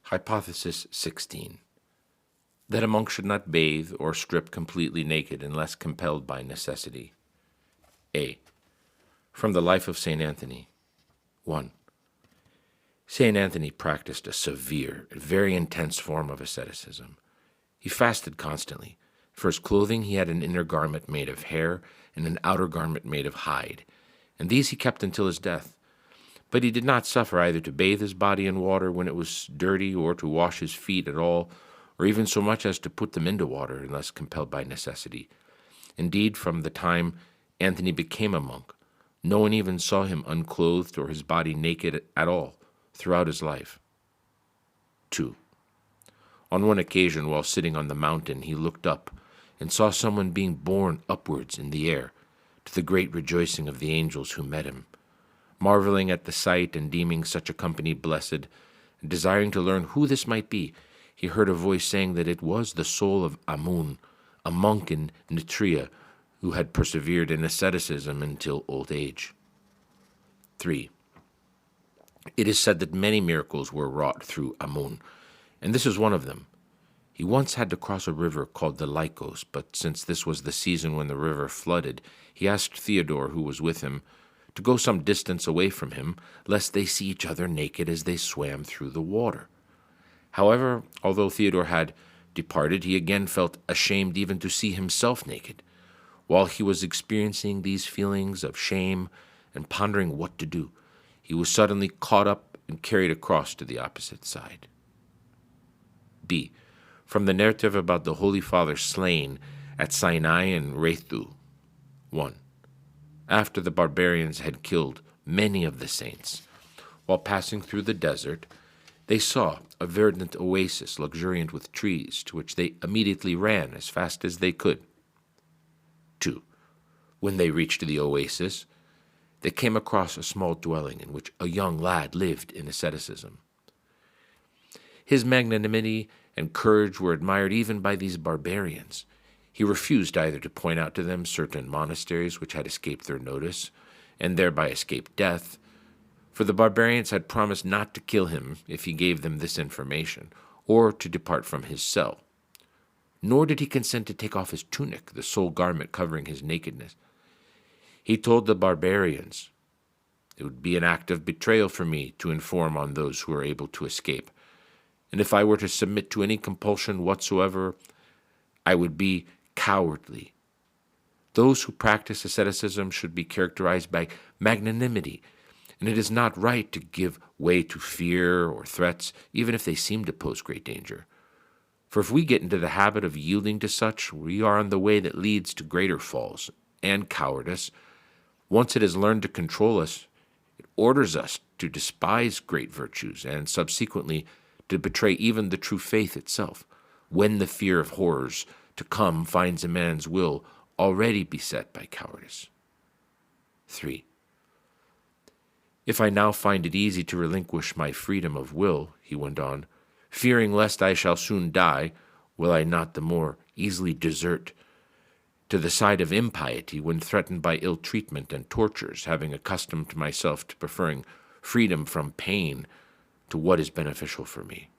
Hypothesis 16. That a monk should not bathe or strip completely naked unless compelled by necessity. A. From the life of St. Anthony. 1. St. Anthony practiced a severe and very intense form of asceticism. He fasted constantly. For his clothing he had an inner garment made of hair and an outer garment made of hide, and these he kept until his death. But he did not suffer either to bathe his body in water when it was dirty, or to wash his feet at all, or even so much as to put them into water, unless compelled by necessity. Indeed, from the time Anthony became a monk, no one even saw him unclothed or his body naked at all throughout his life. 2. On one occasion, while sitting on the mountain, he looked up and saw someone being borne upwards in the air, to the great rejoicing of the angels who met him. Marveling at the sight and deeming such a company blessed, and desiring to learn who this might be, he heard a voice saying that it was the soul of Amun, a monk in Nitria, who had persevered in asceticism until old age. 3. It is said that many miracles were wrought through Amun, and this is one of them. He once had to cross a river called the Lycos, but since this was the season when the river flooded, he asked Theodore, who was with him, to go some distance away from him, lest they see each other naked as they swam through the water. However, although Theodore had departed, he again felt ashamed even to see himself naked. While he was experiencing these feelings of shame and pondering what to do, he was suddenly caught up and carried across to the opposite side. B. From the narrative about the Holy Father slain at Sinai and Rhaithou. 1. After the barbarians had killed many of the saints, while passing through the desert, they saw a verdant oasis luxuriant with trees, to which they immediately ran as fast as they could. 2. When they reached the oasis, they came across a small dwelling in which a young lad lived in asceticism. His magnanimity and courage were admired even by these barbarians. He refused either to point out to them certain monasteries which had escaped their notice, and thereby escaped death, for the barbarians had promised not to kill him if he gave them this information, or to depart from his cell. Nor did he consent to take off his tunic, the sole garment covering his nakedness. He told the barbarians, "It would be an act of betrayal for me to inform on those who are able to escape, and if I were to submit to any compulsion whatsoever, I would be cowardly. Those who practice asceticism should be characterized by magnanimity, and it is not right to give way to fear or threats, even if they seem to pose great danger. For if we get into the habit of yielding to such, we are on the way that leads to greater falls and cowardice. Once it has learned to control us, it orders us to despise great virtues and subsequently to betray even the true faith itself, when the fear of horrors to come finds a man's will already beset by cowardice." 3. If I now find it easy to relinquish my freedom of will, he went on, fearing lest I shall soon die, will I not the more easily desert to the side of impiety when threatened by ill treatment and tortures, having accustomed myself to preferring freedom from pain to what is beneficial for me?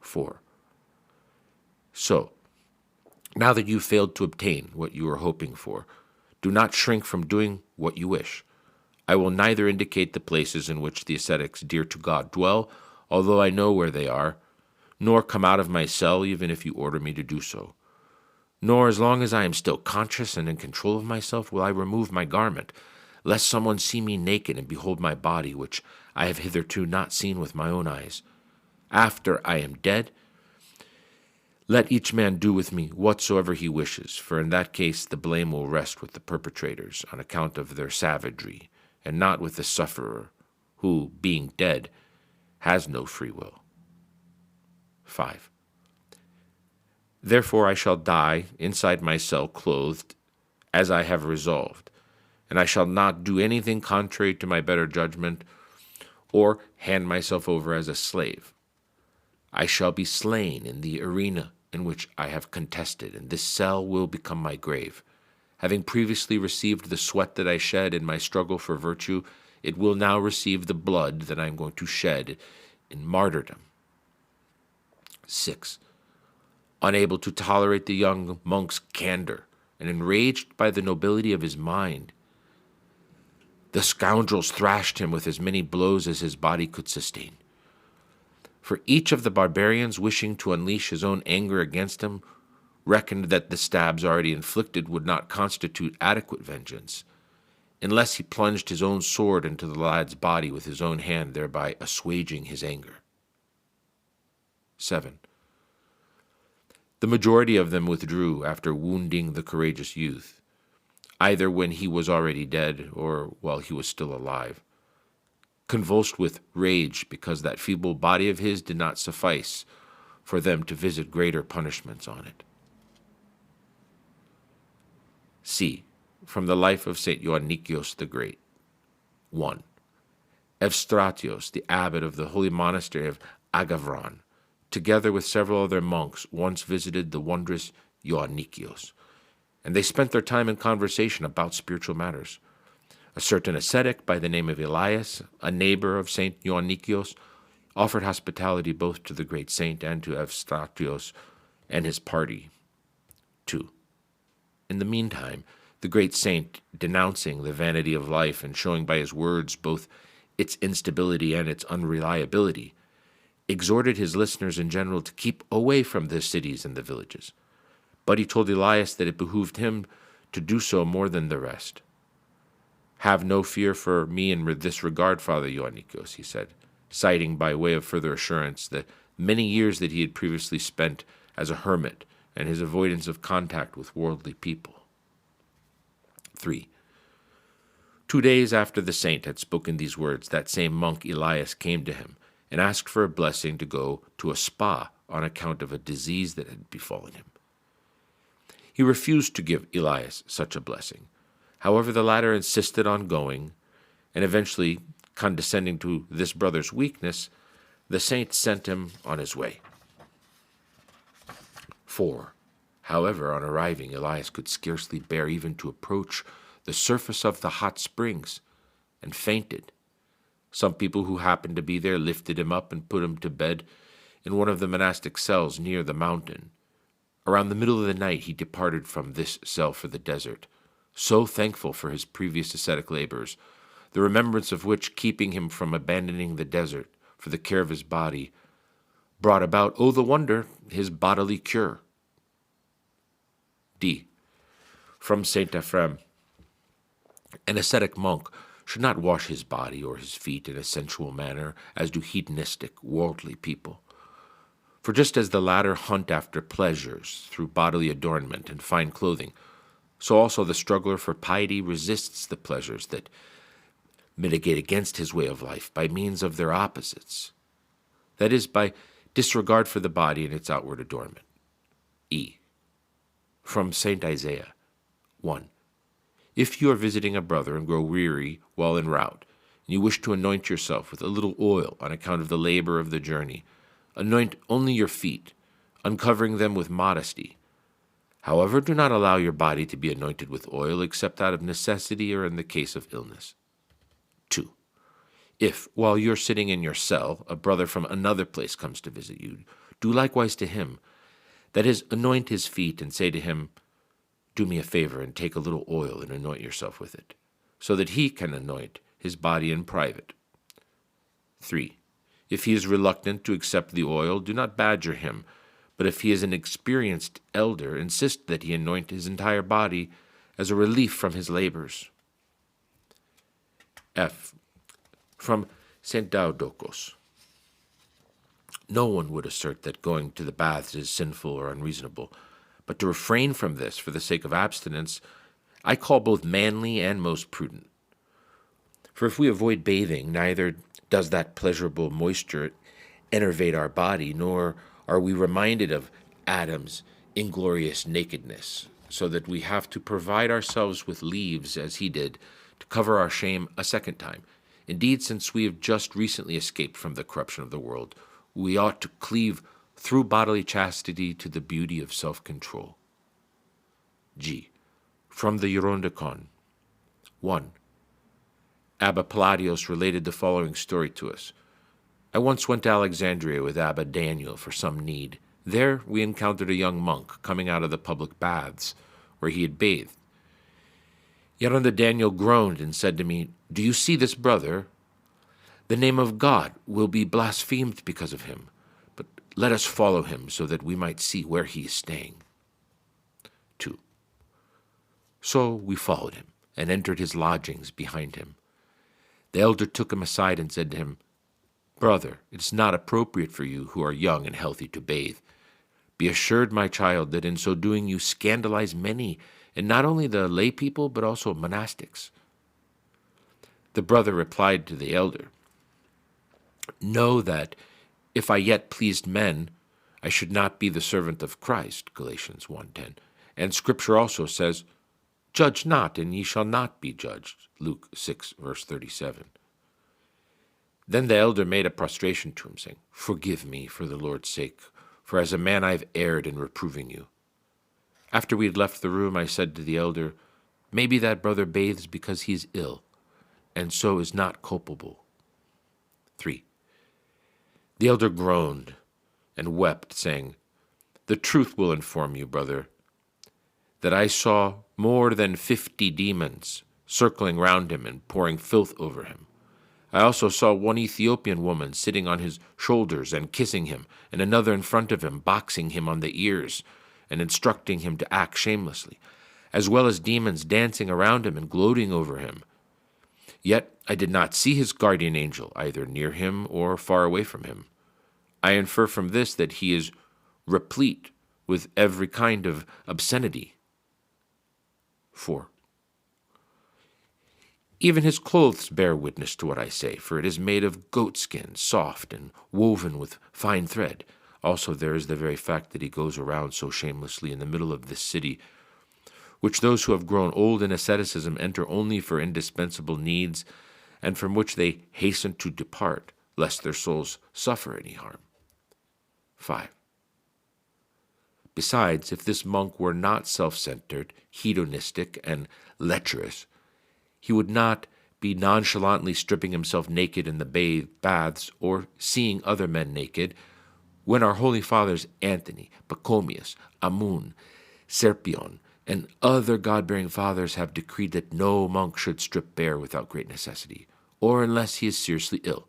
4. So, now that you failed to obtain what you were hoping for, do not shrink from doing what you wish. I will neither indicate the places in which the ascetics dear to God dwell, although I know where they are, nor come out of my cell even if you order me to do so. Nor, as long as I am still conscious and in control of myself, will I remove my garment, lest someone see me naked and behold my body, which I have hitherto not seen with my own eyes. After I am dead, let each man do with me whatsoever he wishes, for in that case the blame will rest with the perpetrators on account of their savagery, and not with the sufferer, who, being dead, has no free will. 5. Therefore I shall die inside my cell clothed, as I have resolved, and I shall not do anything contrary to my better judgment, or hand myself over as a slave. I shall be slain in the arena in which I have contested, and this cell will become my grave. Having previously received the sweat that I shed in my struggle for virtue, it will now receive the blood that I am going to shed in martyrdom. 6. Unable to tolerate the young monk's candor, and enraged by the nobility of his mind, the scoundrels thrashed him with as many blows as his body could sustain. For each of the barbarians, wishing to unleash his own anger against him, reckoned that the stabs already inflicted would not constitute adequate vengeance, unless he plunged his own sword into the lad's body with his own hand, thereby assuaging his anger. 7. The majority of them withdrew after wounding the courageous youth, either when he was already dead or while he was still alive, convulsed with rage because that feeble body of his did not suffice for them to visit greater punishments on it. C. From the life of St. Ioannikios the Great. 1. Evstratios, the abbot of the holy monastery of Agavron, together with several other monks, once visited the wondrous Ioannikios, and they spent their time in conversation about spiritual matters. A certain ascetic by the name of Elias, a neighbor of St. Ioannikios, offered hospitality both to the great saint and to Evstratios and his party. 2. In the meantime, the great saint, denouncing the vanity of life and showing by his words both its instability and its unreliability, exhorted his listeners in general to keep away from the cities and the villages. But he told Elias that it behooved him to do so more than the rest. "Have no fear for me in this regard, Father Ioannikios," he said, citing by way of further assurance the many years that he had previously spent as a hermit and his avoidance of contact with worldly people. 3. 2 days after the saint had spoken these words, that same monk Elias came to him and asked for a blessing to go to a spa on account of a disease that had befallen him. He refused to give Elias such a blessing. However, the latter insisted on going, and eventually, condescending to this brother's weakness, the saint sent him on his way. 4. However, on arriving, Elias could scarcely bear even to approach the surface of the hot springs, and fainted. Some people who happened to be there lifted him up and put him to bed in one of the monastic cells near the mountain. Around the middle of the night he departed from this cell for the desert, so thankful for his previous ascetic labors, the remembrance of which, keeping him from abandoning the desert for the care of his body, brought about, oh the wonder, his bodily cure. D. From St. Ephraim. An ascetic monk should not wash his body or his feet in a sensual manner, as do hedonistic, worldly people. For just as the latter hunt after pleasures through bodily adornment and fine clothing, so also the struggler for piety resists the pleasures that mitigate against his way of life by means of their opposites, that is, by disregard for the body and its outward adornment. E. From St. Isaiah. 1. If you are visiting a brother and grow weary while en route, and you wish to anoint yourself with a little oil on account of the labor of the journey, anoint only your feet, uncovering them with modesty. However, do not allow your body to be anointed with oil except out of necessity or in the case of illness. 2. If, while you're sitting in your cell, a brother from another place comes to visit you, do likewise to him. That is, anoint his feet and say to him, "Do me a favor and take a little oil and anoint yourself with it," so that he can anoint his body in private. 3. If he is reluctant to accept the oil, do not badger him, but if he is an experienced elder, insist that he anoint his entire body as a relief from his labors. F. From St. Diadochos. No one would assert that going to the baths is sinful or unreasonable, but to refrain from this for the sake of abstinence, I call both manly and most prudent. For if we avoid bathing, neither does that pleasurable moisture enervate our body, nor are we reminded of Adam's inglorious nakedness, so that we have to provide ourselves with leaves, as he did, to cover our shame a second time. Indeed, since we have just recently escaped from the corruption of the world, we ought to cleave through bodily chastity to the beauty of self-control. G. From the Gerontikon. 1. Abba Palladios related the following story to us. I once went to Alexandria with Abba Daniel for some need, There we encountered a young monk coming out of the public baths where he had bathed. Daniel groaned and said to me, "Do you see this brother? The name of God will be blasphemed because of him, but let us follow him so that we might see where he is staying." 2. So we followed him and entered his lodgings behind him. The elder took him aside and said to him, "Brother, it is not appropriate for you who are young and healthy to bathe. Be assured, my child, that in so doing you scandalize many, and not only the lay people, but also monastics." The brother replied to the elder, "Know that if I yet pleased men, I should not be the servant of Christ," Galatians 1:10. And Scripture also says, "Judge not, and ye shall not be judged," Luke 6, verse 37. Then the elder made a prostration to him, saying, "Forgive me for the Lord's sake, for as a man I have erred in reproving you." After we had left the room, I said to the elder, "Maybe that brother bathes because he is ill, and so is not culpable." 3. The elder groaned and wept, saying, "The truth will inform you, brother, that I saw more than 50 demons circling round him and pouring filth over him. I also saw one Ethiopian woman sitting on his shoulders and kissing him, and another in front of him boxing him on the ears and instructing him to act shamelessly, as well as demons dancing around him and gloating over him. Yet I did not see his guardian angel either near him or far away from him. I infer from this that he is replete with every kind of obscenity." 4. Even his clothes bear witness to what I say, for it is made of goatskin, soft and woven with fine thread. Also there is the very fact that he goes around so shamelessly in the middle of this city, which those who have grown old in asceticism enter only for indispensable needs, and from which they hasten to depart, lest their souls suffer any harm. 5. Besides, if this monk were not self-centered, hedonistic, and lecherous, he would not be nonchalantly stripping himself naked in the baths or seeing other men naked, when our holy fathers Anthony, Pachomius, Amun, Serpion, and other God-bearing fathers have decreed that no monk should strip bare without great necessity, or unless he is seriously ill.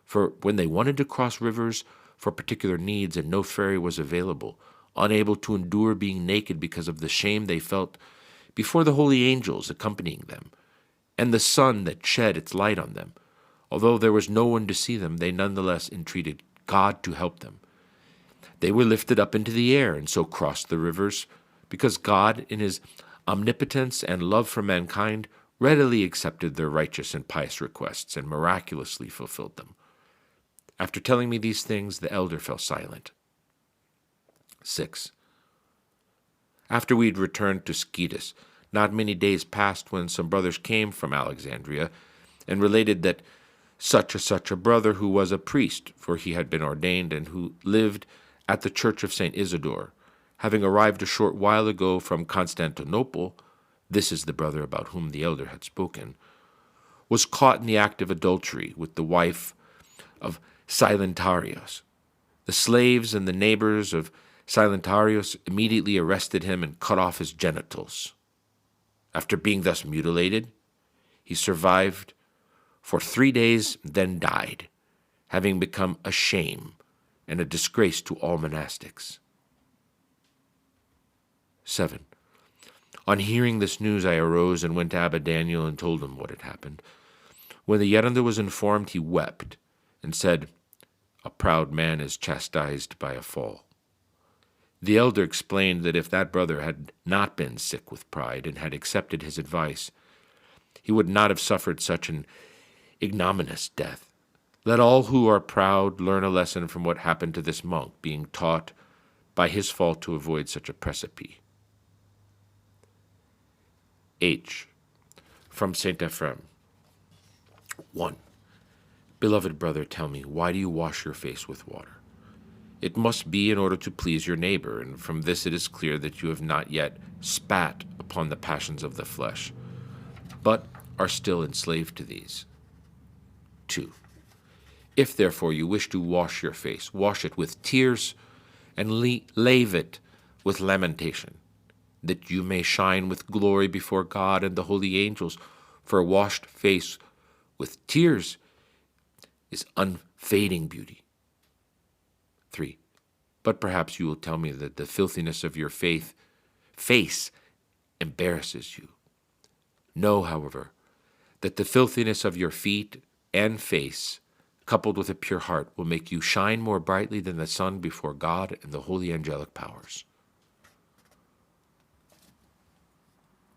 For when they wanted to cross rivers for particular needs and no ferry was available, unable to endure being naked because of the shame they felt before the holy angels accompanying them, and the sun that shed its light on them, although there was no one to see them, they nonetheless entreated God to help them. They were lifted up into the air and so crossed the rivers, because God, in his omnipotence and love for mankind, readily accepted their righteous and pious requests and miraculously fulfilled them. After telling me these things, the elder fell silent. 6. After we had returned to Scetis, not many days passed when some brothers came from Alexandria and related that such a brother who was a priest, for he had been ordained, and who lived at the church of St. Isidore, having arrived a short while ago from Constantinople, this is the brother about whom the elder had spoken, was caught in the act of adultery with the wife of Silentarius. The slaves and the neighbors of Silentarius immediately arrested him and cut off his genitals. After being thus mutilated, he survived for 3 days, then died, having become a shame and a disgrace to all monastics. 7. On hearing this news, I arose and went to Abba Daniel and told him what had happened. When the Yeranda was informed, he wept and said, "A proud man is chastised by a fall." The elder explained that if that brother had not been sick with pride and had accepted his advice, he would not have suffered such an ignominious death. Let all who are proud learn a lesson from what happened to this monk, being taught by his fault to avoid such a precipice. H. From St. Ephraim. 1. Beloved brother, tell me, why do you wash your face with water? It must be in order to please your neighbor, and from this it is clear that you have not yet spat upon the passions of the flesh, but are still enslaved to these. 2. If therefore you wish to wash your face, wash it with tears and lave it with lamentation, that you may shine with glory before God and the holy angels, for a washed face with tears is unfading beauty. 3. But perhaps you will tell me that the filthiness of your face embarrasses you. Know, however, that the filthiness of your feet and face, coupled with a pure heart, will make you shine more brightly than the sun before God and the holy angelic powers.